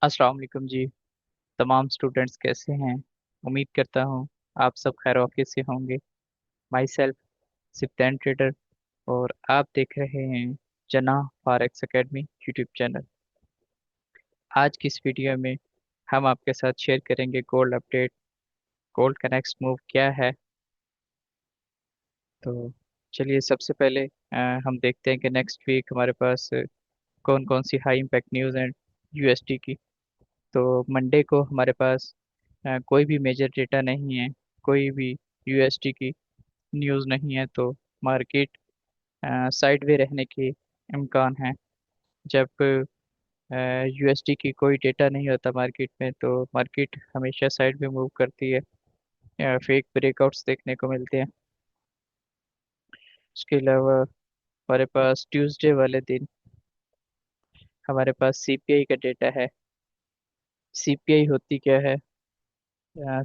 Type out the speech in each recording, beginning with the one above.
अस्सलाम वालेकुम जी। तमाम स्टूडेंट्स कैसे हैं? उम्मीद करता हूँ आप सब खैर ऑफिस से होंगे। माई सेल्फ सिप्तैन ट्रेडर, और आप देख रहे हैं जना फॉरेक्स एकेडमी यूट्यूब चैनल। आज की इस वीडियो में हम आपके साथ शेयर करेंगे गोल्ड अपडेट। गोल्ड का नेक्स्ट मूव क्या है? तो चलिए सबसे पहले हम देखते हैं कि नेक्स्ट वीक हमारे पास कौन कौन सी हाई इम्पैक्ट न्यूज़ हैं यूएसडी की। तो मंडे को हमारे पास कोई भी मेजर डेटा नहीं है, कोई भी यूएसडी की न्यूज़ नहीं है, तो मार्केट साइडवे रहने के इम्कान है। जब यूएसडी की कोई डेटा नहीं होता मार्केट में तो मार्केट हमेशा साइड में मूव करती है। फेक ब्रेकआउट्स देखने को मिलते हैं। उसके अलावा हमारे पास ट्यूसडे वाले दिन हमारे पास सीपीआई का डेटा है। सीपीआई होती क्या है?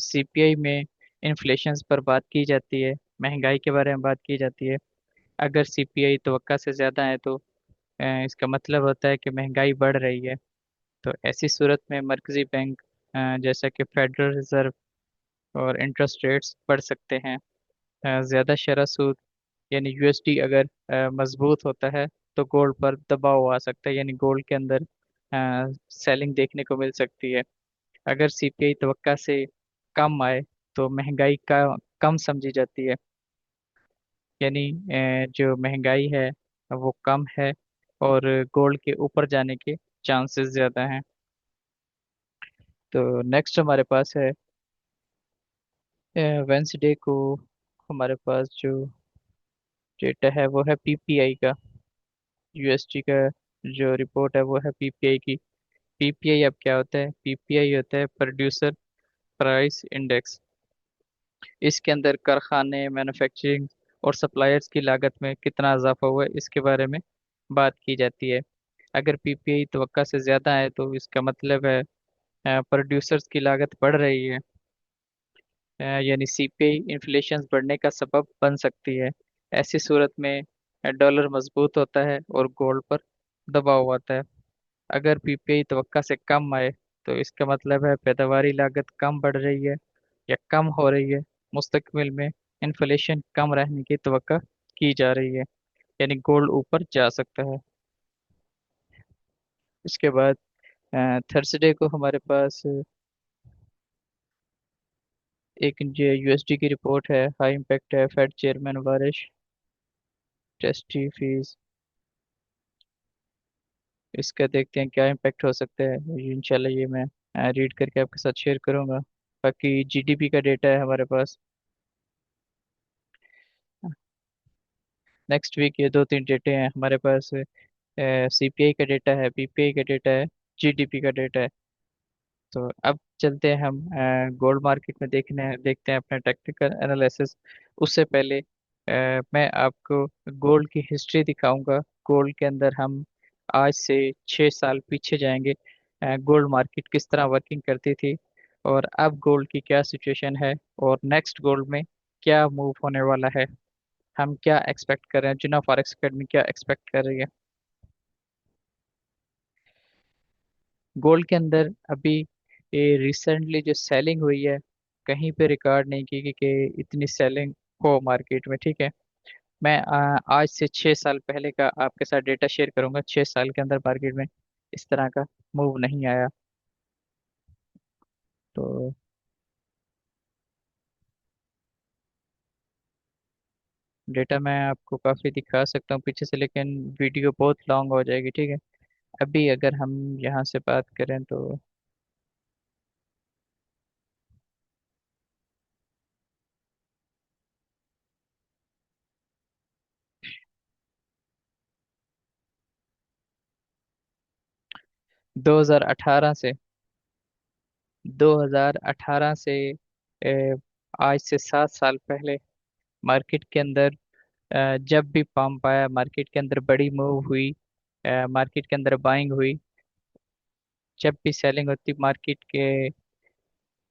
सीपीआई में इन्फ्लेशन पर बात की जाती है, महंगाई के बारे में बात की जाती है। अगर सीपीआई तवक्का से ज़्यादा है तो इसका मतलब होता है कि महंगाई बढ़ रही है। तो ऐसी सूरत में मरकजी बैंक जैसा कि फेडरल रिजर्व और इंटरेस्ट रेट्स बढ़ सकते हैं। ज़्यादा शरह सूद यानी यूएसडी अगर मजबूत होता है तो गोल्ड पर दबाव आ सकता है, यानी गोल्ड के अंदर सेलिंग देखने को मिल सकती है। अगर सीपीआई तवक्का से कम आए तो महंगाई का कम समझी जाती है, यानी जो महंगाई है वो कम है और गोल्ड के ऊपर जाने के चांसेस ज़्यादा हैं। तो नेक्स्ट हमारे पास है वेंसडे को हमारे पास जो डेटा है वो है पीपीआई का। यूएसटी का जो रिपोर्ट है वो है पीपीआई की। पीपीआई अब क्या होता है? पीपीआई होता है प्रोड्यूसर प्राइस इंडेक्स। इसके अंदर कारखाने, मैन्युफैक्चरिंग और सप्लायर्स की लागत में कितना इजाफा हुआ है इसके बारे में बात की जाती है। अगर पीपीआई तवक्का से ज़्यादा है तो इसका मतलब है प्रोड्यूसर्स की लागत बढ़ रही है। यानी सीपीआई इन्फ्लेशन बढ़ने का सबब बन सकती है। ऐसी सूरत में डॉलर मजबूत होता है और गोल्ड पर दबाव आता है। अगर पीपीआई तवक्का से कम आए तो इसका मतलब है पैदावारी लागत कम बढ़ रही है या कम हो रही है। मुस्तकबिल में इन्फ्लेशन कम रहने की तवक्का की जा रही है, यानी गोल्ड ऊपर जा सकता है। इसके बाद थर्सडे को हमारे पास एक यूएसडी की रिपोर्ट है। हाई इम्पैक्ट है फेड चेयरमैन वारिश टेस्टी फीस। इसका देखते हैं क्या इम्पैक्ट हो सकता है। इंशाल्लाह ये मैं रीड करके आपके साथ शेयर करूंगा। बाकी जीडीपी का डेटा है हमारे पास। नेक्स्ट वीक ये दो तीन डेटे हैं हमारे पास। सीपीआई का डेटा है, पीपीआई का डेटा है, जीडीपी का डेटा है। तो अब चलते हैं हम गोल्ड मार्केट में देखते हैं अपना टेक्निकल एनालिसिस। उससे पहले मैं आपको गोल्ड की हिस्ट्री दिखाऊंगा। गोल्ड के अंदर हम आज से 6 साल पीछे जाएंगे। गोल्ड मार्केट किस तरह वर्किंग करती थी और अब गोल्ड की क्या सिचुएशन है, और नेक्स्ट गोल्ड में क्या मूव होने वाला है। हम क्या एक्सपेक्ट कर रहे हैं, जिना फॉरेक्स एकेडमी क्या एक्सपेक्ट कर रही है गोल्ड के अंदर अभी। ये रिसेंटली जो सेलिंग हुई है कहीं पे रिकॉर्ड नहीं की कि इतनी सेलिंग हो मार्केट में, ठीक है। मैं आज से 6 साल पहले का आपके साथ डेटा शेयर करूंगा। 6 साल के अंदर मार्केट में इस तरह का मूव नहीं आया। तो डेटा मैं आपको काफ़ी दिखा सकता हूँ पीछे से, लेकिन वीडियो बहुत लॉन्ग हो जाएगी, ठीक है। अभी अगर हम यहाँ से बात करें तो 2018 से 2018 से आज से 7 साल पहले मार्केट के अंदर जब भी पंप आया, मार्केट के अंदर बड़ी मूव हुई, मार्केट के अंदर बाइंग हुई, जब भी सेलिंग होती मार्केट के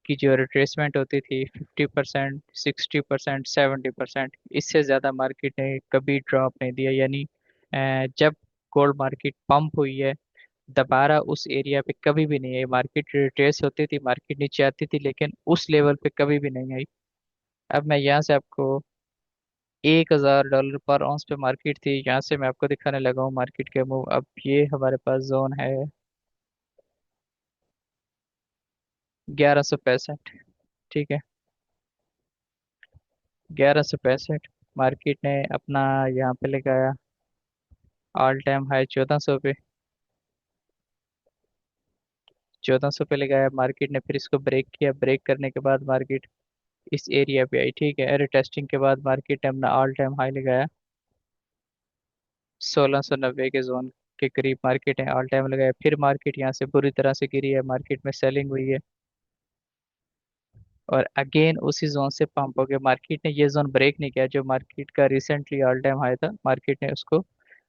की जो रिट्रेसमेंट होती थी 50%, 60%, 70%, इससे ज़्यादा मार्केट ने कभी ड्रॉप नहीं दिया। यानी जब गोल्ड मार्केट पंप हुई है दोबारा उस एरिया पे कभी भी नहीं आई। मार्केट रिट्रेस होती थी, मार्केट नीचे आती थी, लेकिन उस लेवल पे कभी भी नहीं आई। अब मैं यहाँ से आपको $1,000 पर ऑन्स पे मार्केट थी, यहाँ से मैं आपको दिखाने लगा हूँ मार्केट के मूव। अब ये हमारे पास जोन है 1165। ठीक है, 1165 मार्केट ने अपना यहाँ पे लगाया ऑल टाइम हाई 1400 पे। 1400 पे लगाया मार्केट ने, फिर इसको ब्रेक किया। ब्रेक करने के बाद मार्केट इस एरिया पे आई। ठीक है, एरे टेस्टिंग के बाद मार्केट ने अपना ऑल टाइम हाई लगाया 1690 के जोन के करीब। मार्केट ने ऑल टाइम लगाया, फिर मार्केट यहाँ से बुरी तरह से गिरी है, मार्केट में सेलिंग हुई है। और अगेन उसी जोन से पंप हो गया। मार्केट ने ये जोन ब्रेक नहीं किया, जो मार्केट का रिसेंटली ऑल टाइम हाई था, मार्केट ने उसको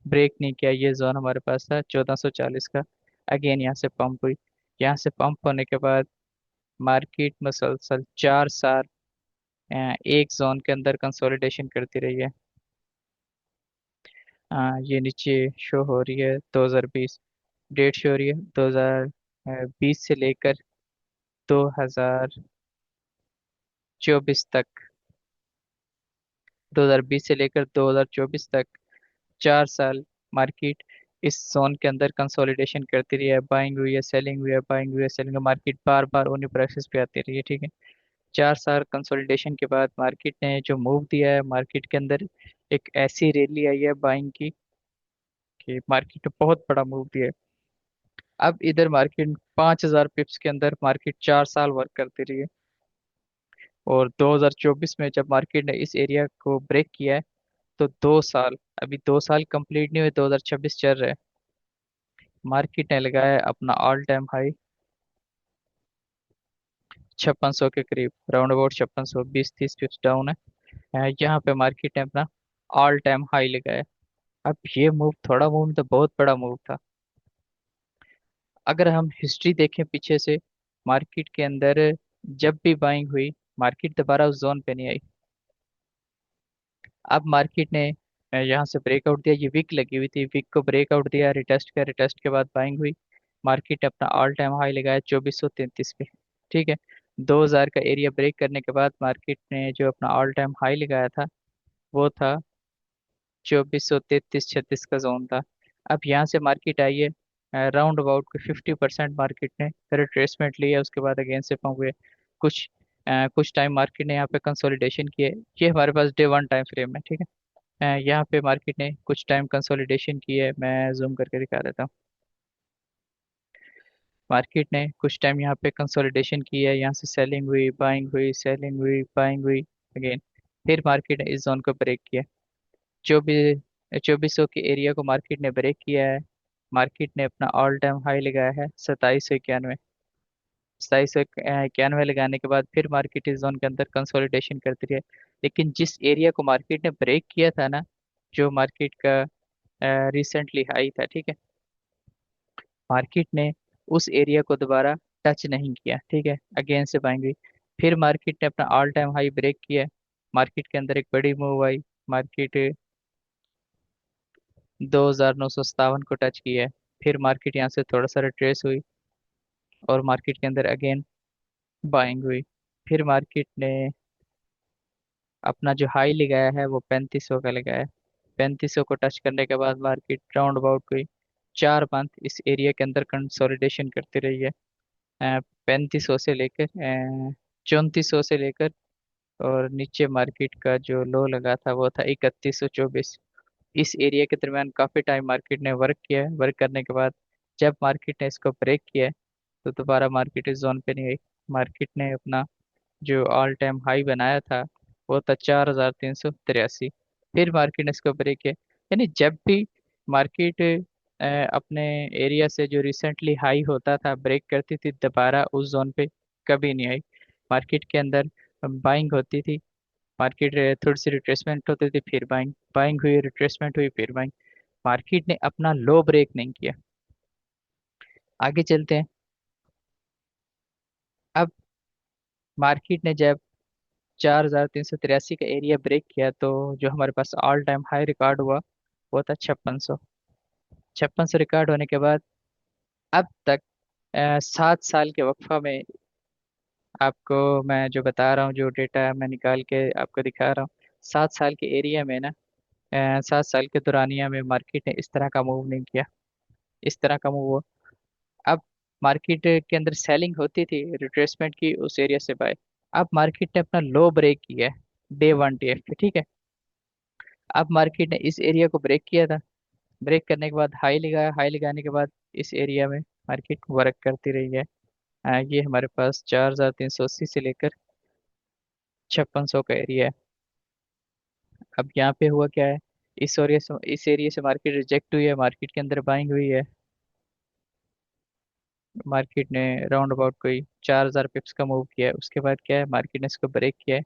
ब्रेक नहीं किया। ये जोन हमारे पास था 1440 का। अगेन यहाँ से पंप हुई। यहाँ से पंप होने के बाद मार्केट मुसलसल 4 साल एक जोन के अंदर कंसोलिडेशन करती रही है। ये नीचे शो हो रही है 2020 डेट शो हो रही है, 2020 से लेकर 2024 तक। 2020 से लेकर 2024 तक 4 साल मार्केट इस जोन के अंदर कंसोलिडेशन करती रही है। बाइंग हुई है, सेलिंग हुई है, बाइंग हुई है, सेलिंग। मार्केट बार बार उन्हीं प्राइसेस पे आती रही है। ठीक है, 4 साल कंसोलिडेशन के बाद मार्केट ने जो मूव दिया है, मार्केट के अंदर एक ऐसी रैली आई है बाइंग की कि मार्केट ने बहुत बड़ा मूव दिया है। अब इधर मार्केट 5000 पिप्स के अंदर मार्केट 4 साल वर्क करती रही है। और 2024 में जब मार्केट ने इस एरिया को ब्रेक किया है, तो 2 साल, अभी 2 साल कंप्लीट नहीं हुए, 2026 चल रहा है। मार्केट ने लगाया है अपना ऑल टाइम हाई 5600 के करीब, राउंड अबाउट 5600, 20-30 पिप्स डाउन है। यहाँ पे मार्केट ने अपना ऑल टाइम हाई लगाया है। अब ये मूव थोड़ा मूव नहीं तो बहुत बड़ा मूव था। अगर हम हिस्ट्री देखें पीछे से, मार्केट के अंदर जब भी बाइंग हुई, मार्केट दोबारा उस जोन पे नहीं आई। अब मार्केट ने यहाँ से ब्रेकआउट दिया, ये विक लगी हुई थी, विक को ब्रेकआउट दिया, रिटेस्ट किया, रिटेस्ट के बाद बाइंग हुई। मार्केट ने अपना ऑल टाइम हाई लगाया 2433 पे। ठीक है, 2000 का एरिया ब्रेक करने के बाद मार्केट ने जो अपना ऑल टाइम हाई लगाया था, वो था 2433-36 का जोन था। अब यहाँ से मार्केट आई है राउंड अबाउट 50% मार्केट ने रिट्रेसमेंट लिया, उसके बाद अगेन से पहुंच हुए। कुछ टाइम मार्केट ने यहाँ पे कंसोलिडेशन किए। ये हमारे पास डे 1 टाइम फ्रेम है। ठीक है, यहाँ पे मार्केट ने कुछ टाइम कंसोलिडेशन की है, मैं जूम करके दिखा देता हूँ। मार्केट ने कुछ टाइम यहाँ पे कंसोलिडेशन की है, यहाँ से सेलिंग हुई, बाइंग हुई, सेलिंग हुई, बाइंग हुई अगेन। फिर मार्केट ने इस जोन को ब्रेक किया। 2400 के एरिया को मार्केट ने ब्रेक किया है। मार्केट ने अपना ऑल टाइम हाई लगाया है 2791। 2791 लगाने के बाद फिर मार्केट इस जोन के अंदर कंसोलिडेशन करती रही है। लेकिन जिस एरिया को मार्केट ने ब्रेक किया था ना, जो मार्केट का रिसेंटली हाई था, ठीक है, मार्केट ने उस एरिया को दोबारा टच नहीं किया। ठीक है, अगेन से बाइंग हुई। फिर मार्केट ने अपना ऑल टाइम हाई ब्रेक किया। मार्केट के अंदर एक बड़ी मूव आई, मार्केट 2957 को टच किया है। फिर मार्केट यहाँ से थोड़ा सा रिट्रेस हुई और मार्केट के अंदर अगेन बाइंग हुई। फिर मार्केट ने अपना जो हाई लगाया है वो 3500 का लगाया है। 3500 को टच करने के बाद मार्केट राउंड अबाउट हुई 4 मंथ इस एरिया के अंदर कंसोलिडेशन करती रही है। 3500 से लेकर 3400 से लेकर, और नीचे मार्केट का जो लो लगा था वो था 3124। इस एरिया के दरमियान काफी टाइम मार्केट ने वर्क किया है। वर्क करने के बाद जब मार्केट ने इसको ब्रेक किया है, तो दोबारा मार्केट इस जोन पे नहीं आई। मार्केट ने अपना जो ऑल टाइम हाई बनाया था वो था 4383। फिर मार्केट ने इसको ब्रेक किया। यानी जब भी मार्केट अपने एरिया से जो रिसेंटली हाई होता था ब्रेक करती थी, दोबारा उस जोन पे कभी नहीं आई। मार्केट के अंदर बाइंग होती थी, मार्केट थोड़ी सी रिट्रेसमेंट होती थी, फिर बाइंग, बाइंग हुई, रिट्रेसमेंट हुई, फिर बाइंग। मार्केट ने अपना लो ब्रेक नहीं किया। आगे चलते हैं। अब मार्केट ने जब 4383 का एरिया ब्रेक किया, तो जो हमारे पास ऑल टाइम हाई रिकॉर्ड हुआ वो था 5600। 5600 रिकॉर्ड होने के बाद अब तक 7 साल के वक्फा में आपको मैं जो बता रहा हूँ, जो डेटा मैं निकाल के आपको दिखा रहा हूँ, 7 साल के एरिया में ना, 7 साल के दौरानिया में मार्केट ने इस तरह का मूव नहीं किया, इस तरह का मूव हुआ। अब मार्केट के अंदर सेलिंग होती थी, रिट्रेसमेंट की उस एरिया से बाय। अब मार्केट ने अपना लो ब्रेक किया है डे वन टीएफ पे, ठीक है। अब मार्केट ने इस एरिया को ब्रेक किया था, ब्रेक करने के बाद हाई लगाया, हाई लगाने के बाद इस एरिया में मार्केट वर्क करती रही है। ये हमारे पास 4380 से लेकर 5600 का एरिया है। अब यहाँ पे हुआ क्या है, इस एरिया से मार्केट रिजेक्ट हुई है, मार्केट के अंदर बाइंग हुई है। मार्केट ने राउंड अबाउट कोई 4000 पिप्स का मूव किया है। उसके बाद क्या है, मार्केट ने इसको ब्रेक किया है,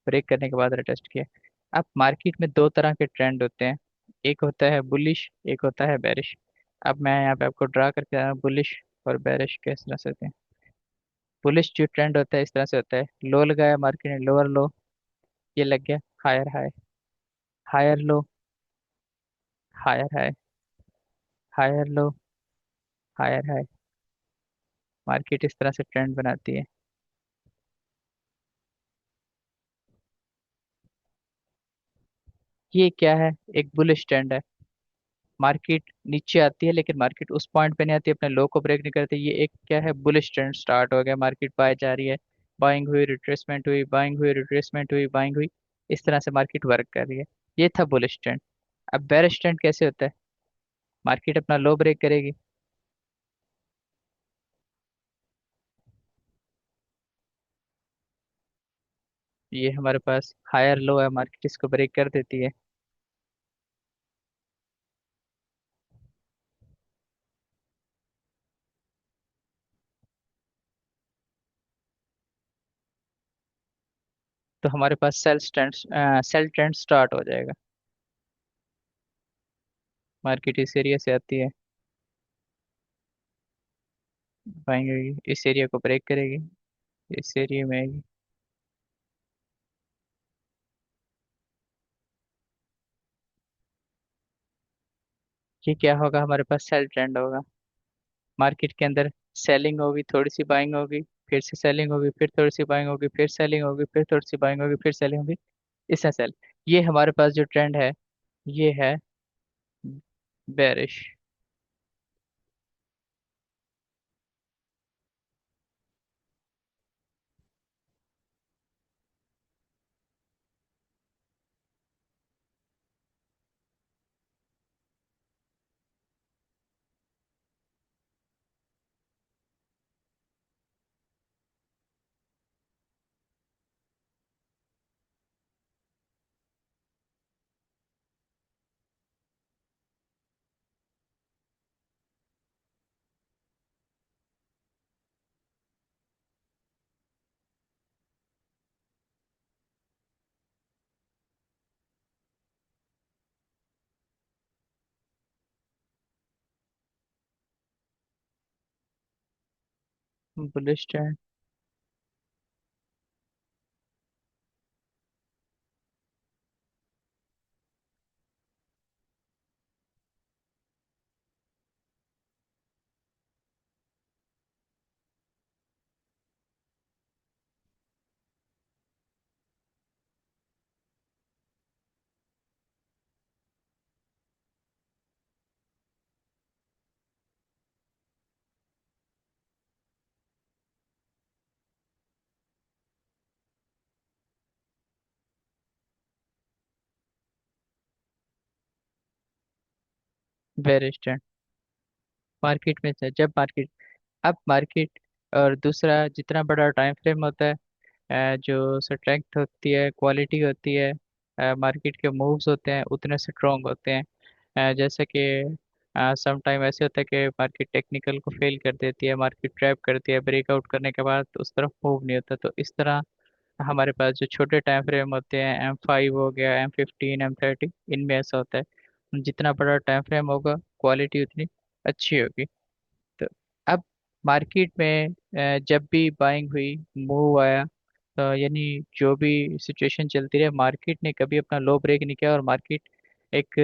ब्रेक करने के बाद रिटेस्ट किया है। अब मार्केट में दो तरह के ट्रेंड होते हैं, एक होता है बुलिश, एक होता है बेरिश। अब मैं यहाँ पे आपको ड्रा करके बुलिश और बेरिश किस तरह से होते हैं। बुलिश जो ट्रेंड होता है इस तरह से होता है, लो लगाया मार्केट ने, लोअर लो, ये लग गया higher high, higher low, higher high, higher low, higher high. Market इस तरह से ट्रेंड बनाती है। ये क्या है, एक बुलिश ट्रेंड है। मार्केट नीचे आती है लेकिन मार्केट उस पॉइंट पे नहीं आती, अपने लो को ब्रेक नहीं करती। ये एक क्या है, बुलिश ट्रेंड स्टार्ट हो गया, मार्केट बाय जा रही है, बाइंग हुई, रिट्रेसमेंट हुई, बाइंग हुई, रिट्रेसमेंट हुई, बाइंग हुई, इस तरह से मार्केट वर्क कर रही है। ये था बुलिश ट्रेंड। अब बेरिश ट्रेंड कैसे होता है, मार्केट अपना लो ब्रेक करेगी, ये हमारे पास हायर लो है, मार्केट इसको ब्रेक कर देती है। तो हमारे पास सेल ट्रेंड स्टार्ट हो जाएगा। मार्केट इस एरिया से आती है, बाइंग होगी, इस एरिया को ब्रेक करेगी, इस एरिया में आएगी। ये क्या होगा, हमारे पास सेल ट्रेंड होगा। मार्केट के अंदर सेलिंग होगी, थोड़ी सी बाइंग होगी, फिर से सेलिंग होगी, फिर थोड़ी सी बाइंग होगी, फिर सेलिंग होगी, फिर थोड़ी सी बाइंग होगी, फिर सेलिंग होगी, इससे सेल। ये हमारे पास जो ट्रेंड है, ये है bearish. Bullish trend. Bearish trend market में था, जब मार्केट, अब मार्केट, और दूसरा जितना बड़ा टाइम फ्रेम होता है, जो स्ट्रेंथ होती है, क्वालिटी होती है, मार्केट के मूव्स होते हैं उतने स्ट्रॉन्ग होते हैं। जैसे कि सम टाइम ऐसे होता है कि मार्केट टेक्निकल को फेल कर देती है, मार्केट ट्रैप करती है, ब्रेकआउट करने के बाद उस तरफ मूव नहीं होता। तो इस तरह हमारे पास जो छोटे टाइम फ्रेम होते हैं, M5 हो गया, M15, M30, इनमें ऐसा होता है, जितना बड़ा टाइम फ्रेम होगा क्वालिटी उतनी अच्छी होगी। तो अब मार्केट में जब भी बाइंग हुई, मूव आया, तो यानी जो भी सिचुएशन चलती रहे, मार्केट ने कभी अपना लो ब्रेक नहीं किया, और मार्केट एक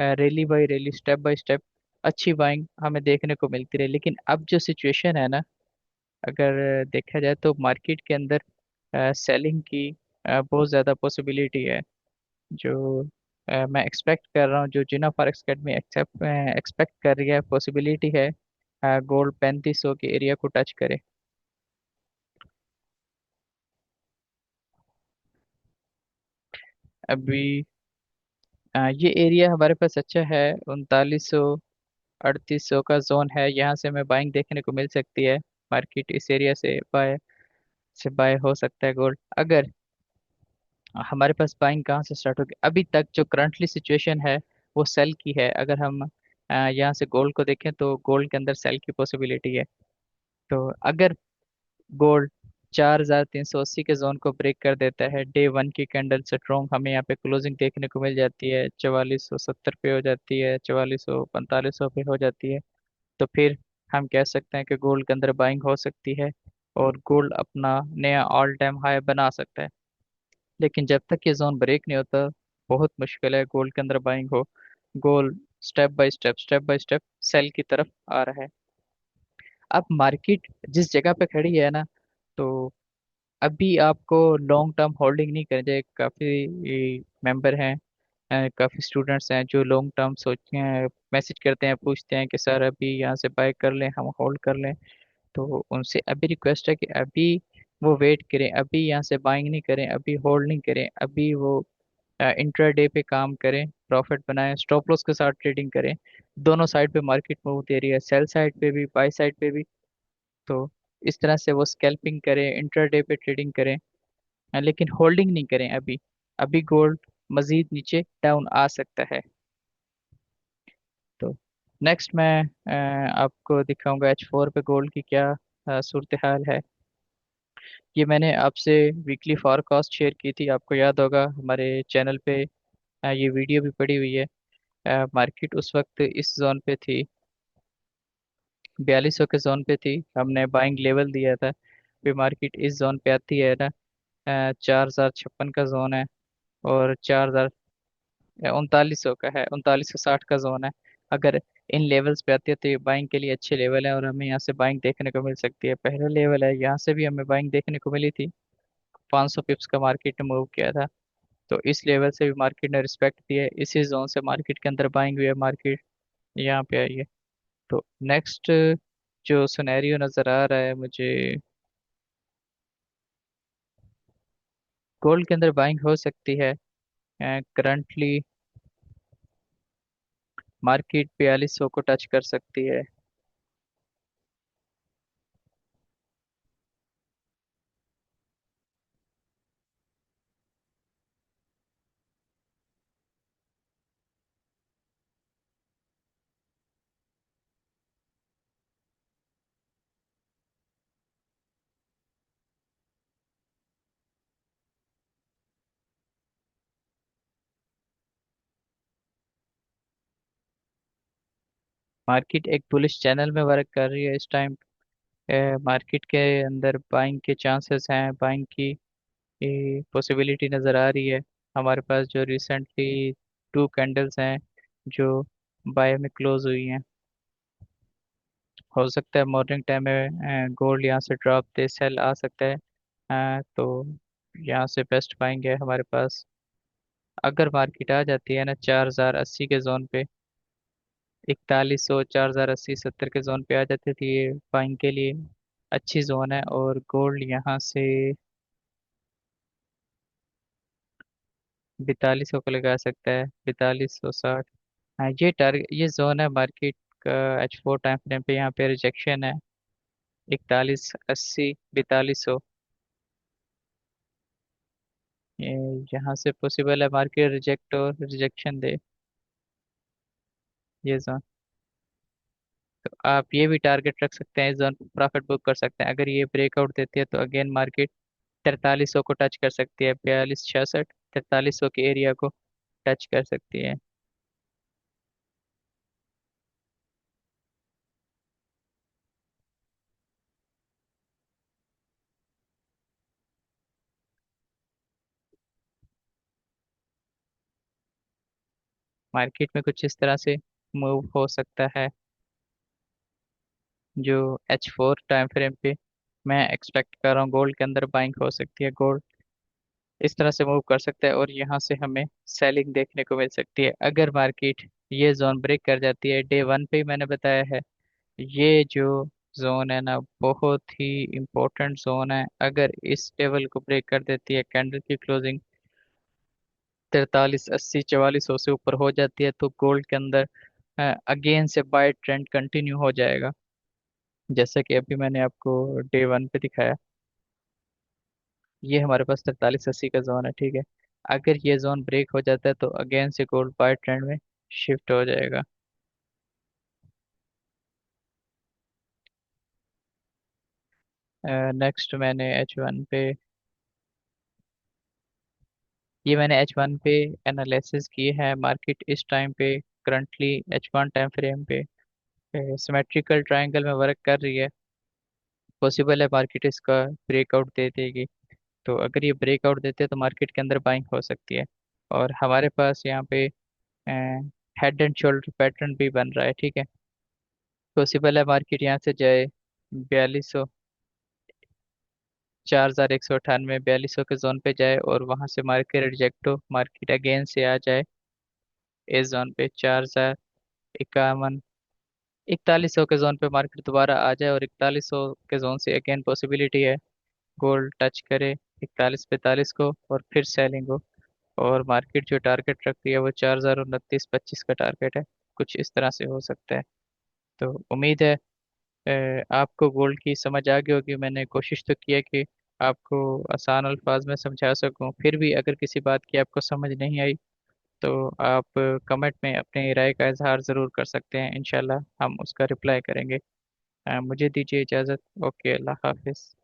rally by rally, step by step अच्छी बाइंग हमें देखने को मिलती रही। लेकिन अब जो सिचुएशन है ना, अगर देखा जाए तो मार्केट के अंदर सेलिंग की बहुत ज़्यादा पॉसिबिलिटी है। जो मैं एक्सपेक्ट कर रहा हूँ, जो जिना फॉरेक्स अकेडमी एक्सेप्ट एक्सपेक्ट कर रही है, पॉसिबिलिटी है गोल्ड 3500 के एरिया को टच करे। अभी ये एरिया हमारे पास अच्छा है, 3900 3800 का जोन है, यहाँ से हमें बाइंग देखने को मिल सकती है। मार्केट इस एरिया से बाय हो सकता है गोल्ड। अगर हमारे पास बाइंग कहाँ से स्टार्ट होगी, अभी तक जो करंटली सिचुएशन है वो सेल की है। अगर हम यहाँ से गोल्ड को देखें तो गोल्ड के अंदर सेल की पॉसिबिलिटी है। तो अगर गोल्ड 4380 के जोन को ब्रेक कर देता है, डे वन की कैंडल स्ट्रॉन्ग हमें यहाँ पे क्लोजिंग देखने को मिल जाती है, 4470 पे हो जाती है, 4400 4500 पे हो जाती है, तो फिर हम कह सकते हैं कि गोल्ड के अंदर बाइंग हो सकती है और गोल्ड अपना नया ऑल टाइम हाई बना सकता है। लेकिन जब तक ये जोन ब्रेक नहीं होता, बहुत मुश्किल है गोल्ड के अंदर बाइंग हो। Gold step by step sell की तरफ आ रहा है। अब मार्केट जिस जगह पे खड़ी है ना, तो अभी आपको लॉन्ग टर्म होल्डिंग नहीं करनी चाहिए। काफ़ी मेंबर हैं, काफ़ी स्टूडेंट्स हैं जो लॉन्ग टर्म सोचते हैं, मैसेज करते हैं, पूछते हैं कि सर अभी यहाँ से बाय कर लें, हम होल्ड कर लें। तो उनसे अभी रिक्वेस्ट है कि अभी वो वेट करें, अभी यहाँ से बाइंग नहीं करें, अभी होल्ड नहीं करें, अभी वो इंट्राडे पे काम करें, प्रॉफिट बनाएं, स्टॉप लॉस के साथ ट्रेडिंग करें। दोनों साइड पे मार्केट मूव दे रही है, सेल साइड पे भी बाय साइड पे भी। तो इस तरह से वो स्कैल्पिंग करें, इंट्राडे पे ट्रेडिंग करें, लेकिन होल्डिंग नहीं करें अभी। अभी गोल्ड मजीद नीचे डाउन आ सकता है। तो नेक्स्ट मैं आपको दिखाऊंगा H4 पे गोल्ड की क्या सूरत हाल है। ये मैंने आपसे वीकली फॉरकास्ट शेयर की थी, आपको याद होगा हमारे चैनल पे ये वीडियो भी पड़ी हुई है। मार्केट उस वक्त इस जोन पे थी, 4200 के जोन पे थी, हमने बाइंग लेवल दिया था। फिर मार्केट इस जोन पे आती है ना, 4056 का जोन है, और 3900 का है, 3960 का जोन है। अगर इन लेवल्स पे आती है तो ये बाइंग के लिए अच्छे लेवल है और हमें यहाँ से बाइंग देखने को मिल सकती है। पहला लेवल है, यहाँ से भी हमें बाइंग देखने को मिली थी, 500 पिप्स का मार्केट ने मूव किया था। तो इस लेवल से भी मार्केट ने रिस्पेक्ट दी है, इसी जोन से मार्केट के अंदर बाइंग हुई है, मार्केट यहाँ पे आई है। तो नेक्स्ट जो सिनेरियो नज़र आ रहा है मुझे, गोल्ड के अंदर बाइंग हो सकती है। करंटली मार्केट 4200 को टच कर सकती है। मार्केट एक बुलिश चैनल में वर्क कर रही है इस टाइम। मार्केट एक बुलिश चैनल में वर्क कर रही है इस टाइम। मार्केट के अंदर बाइंग के चांसेस हैं, बाइंग की पॉसिबिलिटी नज़र आ रही है। हमारे पास जो रिसेंटली टू कैंडल्स हैं जो बाय में क्लोज हुई हैं, हो सकता है मॉर्निंग टाइम में गोल्ड यहाँ से ड्रॉप दे, सेल आ सकता है। तो यहाँ से बेस्ट बाइंग है हमारे पास। अगर मार्केट आ जाती है ना 4080 के जोन पे, 4100 4080 70 के जोन पे आ जाती थी, ये बाइंग के लिए अच्छी जोन है। और गोल्ड यहाँ से 4200 को लगा सकता है, 4260। हाँ, ये टारगेट, ये जोन है मार्केट का। H4 टाइम फ्रेम पे यहाँ पे रिजेक्शन है, 4180 4200। ये यहाँ से पॉसिबल है मार्केट रिजेक्ट और रिजेक्शन दे ये जोन। तो आप ये भी टारगेट रख सकते हैं, इस जोन प्रॉफिट बुक कर सकते हैं। अगर ये ब्रेकआउट देती है तो अगेन मार्केट 4300 को टच कर सकती है, 4266 4300 के एरिया को टच कर सकती है। मार्केट में कुछ इस तरह से मूव हो सकता है, जो H4 टाइम फ्रेम पे मैं एक्सपेक्ट कर रहा हूँ गोल्ड के अंदर बाइंग हो सकती है। गोल्ड इस तरह से मूव कर सकता है और यहाँ से हमें सेलिंग देखने को मिल सकती है अगर मार्केट ये जोन ब्रेक कर जाती है। डे वन पे ही मैंने बताया है, ये जो जोन है ना बहुत ही इम्पोर्टेंट जोन है। अगर इस लेवल को ब्रेक कर देती है, कैंडल की क्लोजिंग 43, 80, 4400 से ऊपर हो जाती है, तो गोल्ड के अंदर अगेन से बाय ट्रेंड कंटिन्यू हो जाएगा, जैसा कि अभी मैंने आपको डे वन पे दिखाया। ये हमारे पास 43, 80 का जोन है, ठीक है। अगर ये जोन ब्रेक हो जाता है तो अगेन से गोल्ड बाय ट्रेंड में शिफ्ट हो जाएगा। नेक्स्ट मैंने H1 पे, ये मैंने H1 पे एनालिसिस की है। मार्केट इस टाइम पे करंटली H1 टाइम फ्रेम पे सिमेट्रिकल ट्रायंगल में वर्क कर रही है। पॉसिबल है मार्केट इसका ब्रेकआउट दे देगी, तो अगर ये ब्रेकआउट देते हैं तो मार्केट के अंदर बाइंग हो सकती है। और हमारे पास यहाँ पे हेड एंड शोल्डर पैटर्न भी बन रहा है, ठीक है। पॉसिबल है मार्केट यहाँ से जाए 4200, 4198, 4200 के जोन पे जाए और वहां से मार्केट रिजेक्ट हो, मार्केट अगेन से आ जाए इस जोन पे 4051, 4100 के जोन पे मार्केट दोबारा आ जाए और 4100 के जोन से अगेन पॉसिबिलिटी है गोल्ड टच करे 4145 को और फिर सेलिंग हो। और मार्केट जो टारगेट रखती है वो 4029, 25 का टारगेट है। कुछ इस तरह से हो सकता है। तो उम्मीद है आपको गोल्ड की समझ आ गई होगी। मैंने कोशिश तो की है कि आपको आसान अल्फाज में समझा सकूं, फिर भी अगर किसी बात की आपको समझ नहीं आई तो आप कमेंट में अपनी राय का इजहार ज़रूर कर सकते हैं। इंशाल्लाह हम उसका रिप्लाई करेंगे। मुझे दीजिए इजाज़त। ओके, अल्लाह हाफिज़।